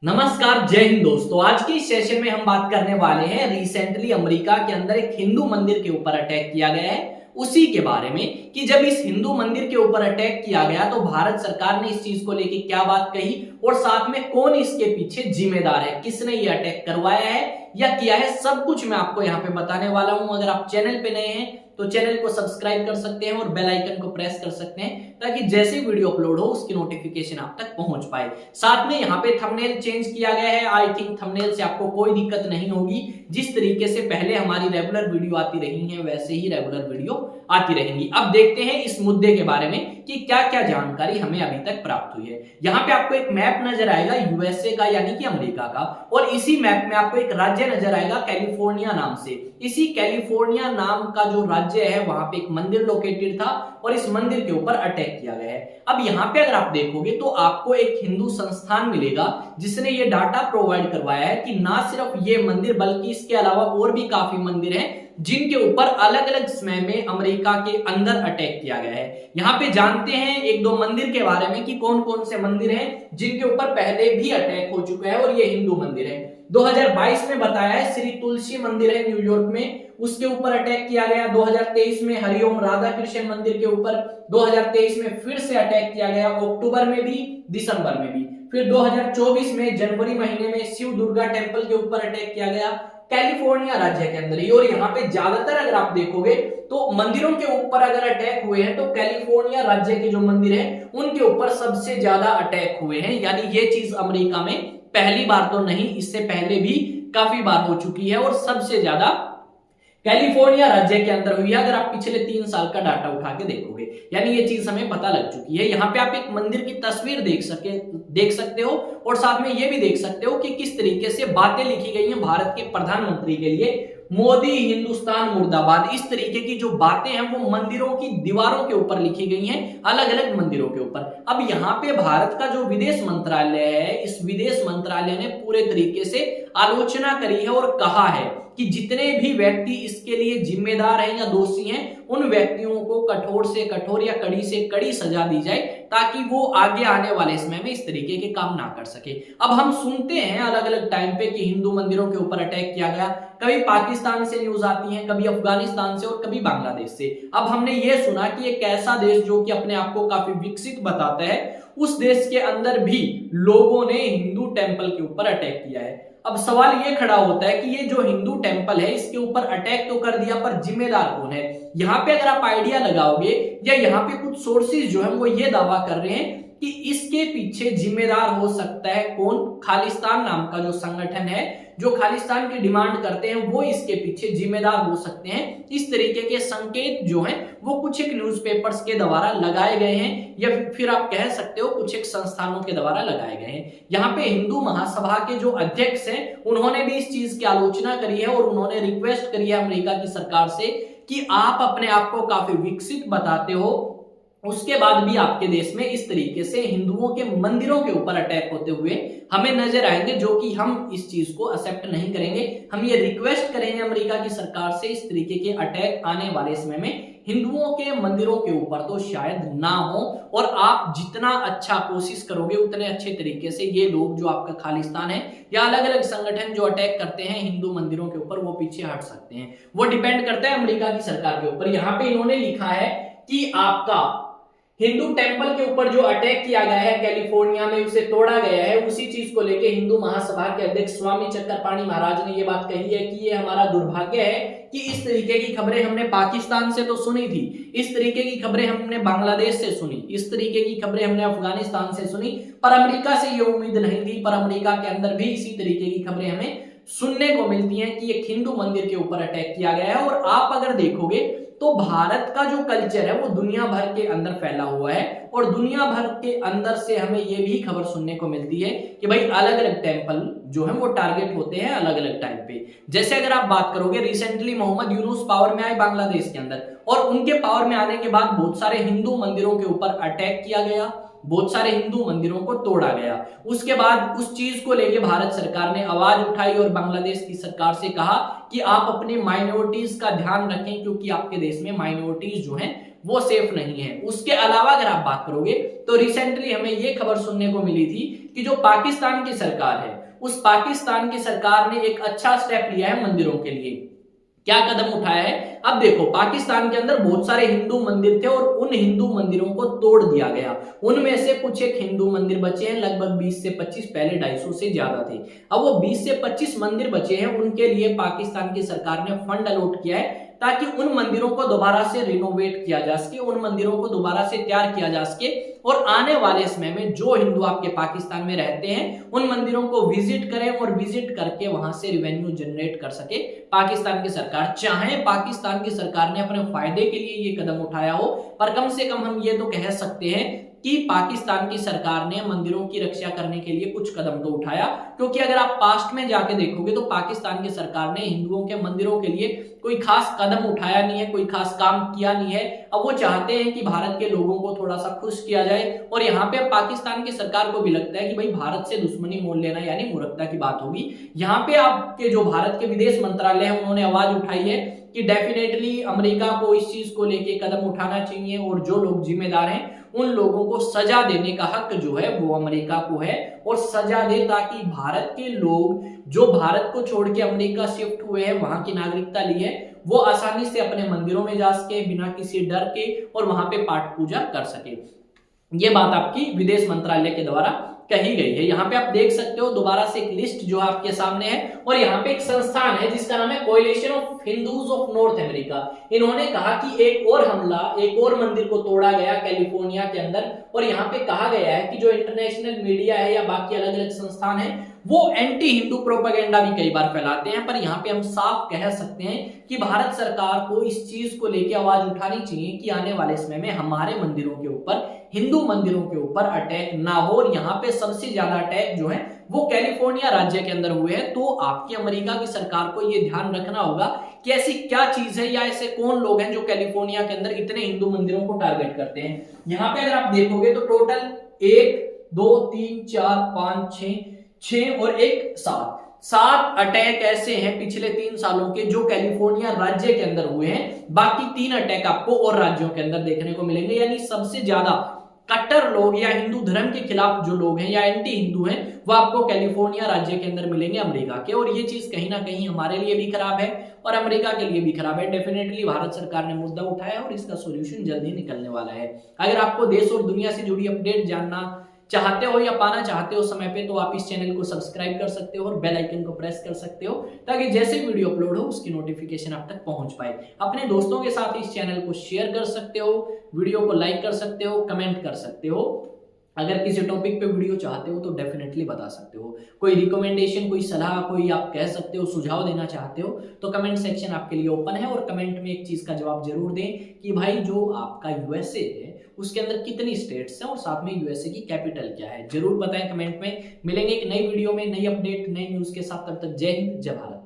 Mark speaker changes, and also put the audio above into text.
Speaker 1: नमस्कार, जय हिंद दोस्तों। आज के इस सेशन में हम बात करने वाले हैं रिसेंटली अमेरिका के अंदर एक हिंदू मंदिर के ऊपर अटैक किया गया है उसी के बारे में कि जब इस हिंदू मंदिर के ऊपर अटैक किया गया तो भारत सरकार ने इस चीज को लेके क्या बात कही और साथ में कौन इसके पीछे जिम्मेदार है, किसने ये अटैक करवाया है या किया है, सब कुछ मैं आपको यहाँ पे बताने वाला हूं। अगर आप चैनल पे नए हैं तो चैनल को सब्सक्राइब कर सकते हैं और बेल आइकन को प्रेस कर सकते हैं ताकि जैसे वीडियो अपलोड हो उसकी नोटिफिकेशन आप तक पहुंच पाए। साथ में यहाँ पे थंबनेल चेंज किया गया है। आई थिंक थंबनेल से आपको कोई दिक्कत नहीं होगी। जिस तरीके से पहले हमारी रेगुलर वीडियो आती रही है वैसे ही रेगुलर वीडियो आती रहेंगी। अब देखते हैं इस मुद्दे के बारे में कि क्या क्या जानकारी हमें अभी तक प्राप्त हुई है। यहाँ पे आपको एक मैप नजर आएगा यूएसए का यानी कि अमेरिका का, और इसी मैप में आपको एक राज्य नजर आएगा कैलिफोर्निया नाम से। इसी कैलिफोर्निया नाम का जो राज्य है वहां पे एक मंदिर लोकेटेड था और इस मंदिर के ऊपर अटैक किया गया है। अब यहाँ पे अगर आप देखोगे तो आपको एक हिंदू संस्थान मिलेगा जिसने ये डाटा प्रोवाइड करवाया है कि ना सिर्फ ये मंदिर बल्कि इसके अलावा और भी काफी मंदिर हैं जिनके ऊपर अलग अलग समय में अमेरिका के अंदर अटैक किया गया है। यहाँ पे जानते हैं एक दो मंदिर के बारे में कि कौन कौन से मंदिर हैं जिनके ऊपर पहले भी अटैक हो चुका है और ये हिंदू मंदिर है। 2022 में बताया है श्री तुलसी मंदिर है न्यूयॉर्क में, उसके ऊपर अटैक किया गया। 2023 में हरिओम राधा कृष्ण मंदिर के ऊपर 2023 में फिर से अटैक किया गया, अक्टूबर में भी दिसंबर में भी। फिर 2024 में जनवरी महीने में शिव दुर्गा टेंपल के ऊपर अटैक किया गया कैलिफोर्निया राज्य के अंदर ही। और यहाँ पे ज्यादातर अगर आप देखोगे तो मंदिरों के ऊपर अगर अटैक हुए हैं तो कैलिफोर्निया राज्य के जो मंदिर हैं उनके ऊपर सबसे ज्यादा अटैक हुए हैं। यानी ये चीज अमेरिका में पहली बार तो नहीं, इससे पहले भी काफी बार हो चुकी है और सबसे ज्यादा कैलिफोर्निया राज्य के अंदर हुई है। अगर आप पिछले 3 साल का डाटा उठा के देखोगे यानी ये चीज हमें पता लग चुकी है। यहाँ पे आप एक मंदिर की तस्वीर देख सकते हो और साथ में ये भी देख सकते हो कि किस तरीके से बातें लिखी गई हैं भारत के प्रधानमंत्री के लिए। मोदी हिंदुस्तान मुर्दाबाद, इस तरीके की जो बातें हैं वो मंदिरों की दीवारों के ऊपर लिखी गई हैं, अलग अलग मंदिरों के ऊपर। अब यहाँ पे भारत का जो विदेश मंत्रालय है, इस विदेश मंत्रालय ने पूरे तरीके से आलोचना करी है और कहा है कि जितने भी व्यक्ति इसके लिए जिम्मेदार हैं या दोषी हैं उन व्यक्तियों को कठोर से कठोर या कड़ी से कड़ी सजा दी जाए ताकि वो आगे आने वाले समय में इस तरीके के काम ना कर सके। अब हम सुनते हैं अलग अलग टाइम पे कि हिंदू मंदिरों के ऊपर अटैक किया गया, कभी पाकिस्तान से न्यूज आती है, कभी अफगानिस्तान से और कभी बांग्लादेश से। अब हमने ये सुना कि एक ऐसा देश जो कि अपने आप को काफी विकसित बताता है उस देश के अंदर भी लोगों ने हिंदू टेंपल के ऊपर अटैक किया है। अब सवाल ये खड़ा होता है कि ये जो हिंदू टेंपल है इसके ऊपर अटैक तो कर दिया पर जिम्मेदार कौन है। यहाँ पे अगर आप आइडिया लगाओगे या यहाँ पे कुछ सोर्सेज जो है वो ये दावा कर रहे हैं कि इसके पीछे जिम्मेदार हो सकता है कौन, खालिस्तान नाम का जो संगठन है जो खालिस्तान की डिमांड करते हैं वो इसके पीछे जिम्मेदार हो सकते हैं। इस तरीके के संकेत जो हैं वो कुछ एक न्यूज़पेपर्स के द्वारा लगाए गए हैं या फिर आप कह सकते हो कुछ एक संस्थानों के द्वारा लगाए गए हैं। यहाँ पे हिंदू महासभा के जो अध्यक्ष हैं उन्होंने भी इस चीज की आलोचना करी है और उन्होंने रिक्वेस्ट करी है अमेरिका की सरकार से कि आप अपने आप को काफी विकसित बताते हो, उसके बाद भी आपके देश में इस तरीके से हिंदुओं के मंदिरों के ऊपर अटैक होते हुए हमें नजर आएंगे, जो कि हम इस चीज को एक्सेप्ट नहीं करेंगे। हम ये रिक्वेस्ट करेंगे अमेरिका की सरकार से इस तरीके के अटैक आने वाले समय में हिंदुओं के मंदिरों के ऊपर तो शायद ना हो, और आप जितना अच्छा कोशिश करोगे उतने अच्छे तरीके से ये लोग जो आपका खालिस्तान है या अलग अलग संगठन जो अटैक करते हैं हिंदू मंदिरों के ऊपर वो पीछे हट सकते हैं। वो डिपेंड करता है अमेरिका की सरकार के ऊपर। यहाँ पे इन्होंने लिखा है कि आपका हिंदू टेंपल के ऊपर जो अटैक किया गया है कैलिफोर्निया में, उसे तोड़ा गया है, उसी चीज को लेके हिंदू महासभा के अध्यक्ष स्वामी चक्रपाणी महाराज ने ये बात कही है कि ये हमारा दुर्भाग्य है कि इस तरीके की खबरें हमने पाकिस्तान से तो सुनी थी, इस तरीके की खबरें हमने बांग्लादेश से सुनी, इस तरीके की खबरें हमने अफगानिस्तान से सुनी, पर अमेरिका से ये उम्मीद नहीं थी। पर अमेरिका के अंदर भी इसी तरीके की खबरें हमें सुनने को मिलती हैं कि एक हिंदू मंदिर के ऊपर अटैक किया गया है। और आप अगर देखोगे तो भारत का जो कल्चर है वो दुनिया भर के अंदर फैला हुआ है और दुनिया भर के अंदर से हमें ये भी खबर सुनने को मिलती है कि भाई अलग अलग टेंपल जो है वो टारगेट होते हैं अलग अलग टाइम पे। जैसे अगर आप बात करोगे रिसेंटली मोहम्मद यूनुस पावर में आए बांग्लादेश के अंदर और उनके पावर में आने के बाद बहुत सारे हिंदू मंदिरों के ऊपर अटैक किया गया, बहुत सारे हिंदू मंदिरों को तोड़ा गया। उसके बाद उस चीज को लेके भारत सरकार ने आवाज उठाई और बांग्लादेश की सरकार से कहा कि आप अपने माइनॉरिटीज का ध्यान रखें क्योंकि आपके देश में माइनॉरिटीज जो हैं वो सेफ नहीं है। उसके अलावा अगर आप बात करोगे तो रिसेंटली हमें ये खबर सुनने को मिली थी कि जो पाकिस्तान की सरकार है, उस पाकिस्तान की सरकार ने एक अच्छा स्टेप लिया है मंदिरों के लिए। क्या कदम उठाया है? अब देखो, पाकिस्तान के अंदर बहुत सारे हिंदू मंदिर थे और उन हिंदू मंदिरों को तोड़ दिया गया। उनमें से कुछ एक हिंदू मंदिर बचे हैं, लगभग 20 से 25, पहले 250 से ज्यादा थे। अब वो 20 से 25 मंदिर बचे हैं, उनके लिए पाकिस्तान की सरकार ने फंड अलॉट किया है ताकि उन मंदिरों को दोबारा से रिनोवेट किया जा सके, उन मंदिरों को दोबारा से तैयार किया जा सके और आने वाले समय में जो हिंदू आपके पाकिस्तान में रहते हैं उन मंदिरों को विजिट करें और विजिट करके वहां से रेवेन्यू जनरेट कर सके पाकिस्तान की सरकार। चाहे पाकिस्तान की सरकार ने अपने फायदे के लिए ये कदम उठाया हो, पर कम से कम हम ये तो कह सकते हैं कि पाकिस्तान की सरकार ने मंदिरों की रक्षा करने के लिए कुछ कदम तो उठाया। क्योंकि अगर आप पास्ट में जाके देखोगे तो पाकिस्तान की सरकार ने हिंदुओं के मंदिरों के लिए कोई खास कदम उठाया नहीं है, कोई खास काम किया नहीं है। अब वो चाहते हैं कि भारत के लोगों को थोड़ा सा खुश किया जाए और यहाँ पे पाकिस्तान की सरकार को भी लगता है कि भाई भारत से दुश्मनी मोल लेना यानी मूर्खता की बात होगी। यहाँ पे आपके जो भारत के विदेश मंत्रालय है उन्होंने आवाज उठाई है कि डेफिनेटली अमेरिका को इस चीज को लेके कदम उठाना चाहिए और जो लोग जिम्मेदार हैं उन लोगों को सजा देने का हक जो है वो अमेरिका को है और सजा दे, ताकि भारत के लोग जो भारत को छोड़ के अमेरिका शिफ्ट हुए हैं, वहां की नागरिकता ली है, वो आसानी से अपने मंदिरों में जा सके बिना किसी डर के और वहां पे पाठ पूजा कर सके। ये बात आपकी विदेश मंत्रालय के द्वारा कही गई है। यहाँ पे आप देख सकते हो दोबारा से एक लिस्ट जो आपके सामने है और यहाँ पे एक संस्थान है जिसका नाम है coalition of Hindus of north America. इन्होंने कहा कि एक और हमला, एक और मंदिर को तोड़ा गया कैलिफोर्निया के अंदर और यहाँ पे कहा गया है कि जो इंटरनेशनल मीडिया है या बाकी अलग अलग संस्थान है वो एंटी हिंदू प्रोपेगेंडा भी कई बार फैलाते हैं। पर यहाँ पे हम साफ कह सकते हैं कि भारत सरकार को इस चीज को लेकर आवाज उठानी चाहिए कि आने वाले समय में हमारे मंदिरों के ऊपर, हिंदू मंदिरों के ऊपर अटैक ना हो। और यहाँ पे सबसे ज्यादा अटैक जो है वो कैलिफोर्निया राज्य के अंदर हुए हैं। तो आपकी अमेरिका की सरकार को ये ध्यान रखना होगा कि ऐसी क्या चीज है या ऐसे कौन लोग हैं जो कैलिफोर्निया के अंदर इतने हिंदू मंदिरों को टारगेट करते हैं। यहाँ पे अगर आप देखोगे तो टोटल 1 2 3 4 5 6 और 1 7 अटैक ऐसे हैं पिछले 3 सालों के जो कैलिफोर्निया राज्य के अंदर हुए हैं। बाकी 3 अटैक आपको और राज्यों के अंदर देखने को मिलेंगे। यानी सबसे ज्यादा कट्टर लोग या हिंदू धर्म के खिलाफ जो लोग हैं या एंटी हिंदू हैं वो आपको कैलिफोर्निया राज्य के अंदर मिलेंगे अमेरिका के। और ये चीज कहीं ना कहीं हमारे लिए भी खराब है और अमेरिका के लिए भी खराब है। डेफिनेटली भारत सरकार ने मुद्दा उठाया और इसका सॉल्यूशन जल्दी निकलने वाला है। अगर आपको देश और दुनिया से जुड़ी अपडेट जानना चाहते हो या पाना चाहते हो समय पे, तो आप इस चैनल को सब्सक्राइब कर सकते हो और बेल आइकन को प्रेस कर सकते हो ताकि जैसे वीडियो अपलोड हो उसकी नोटिफिकेशन आप तक पहुंच पाए। अपने दोस्तों के साथ इस चैनल को शेयर कर सकते हो, वीडियो को लाइक कर सकते हो, कमेंट कर सकते हो। अगर किसी टॉपिक पे वीडियो चाहते हो तो डेफिनेटली बता सकते हो। कोई रिकमेंडेशन, कोई सलाह, कोई आप कह सकते हो, सुझाव देना चाहते हो तो कमेंट सेक्शन आपके लिए ओपन है। और कमेंट में एक चीज का जवाब जरूर दें कि भाई जो आपका यूएसए है उसके अंदर कितनी स्टेट्स हैं और साथ में यूएसए की कैपिटल क्या है, जरूर बताएं कमेंट में। मिलेंगे एक नई वीडियो में नई अपडेट, नई न्यूज के साथ। तब तक जय हिंद, जय भारत।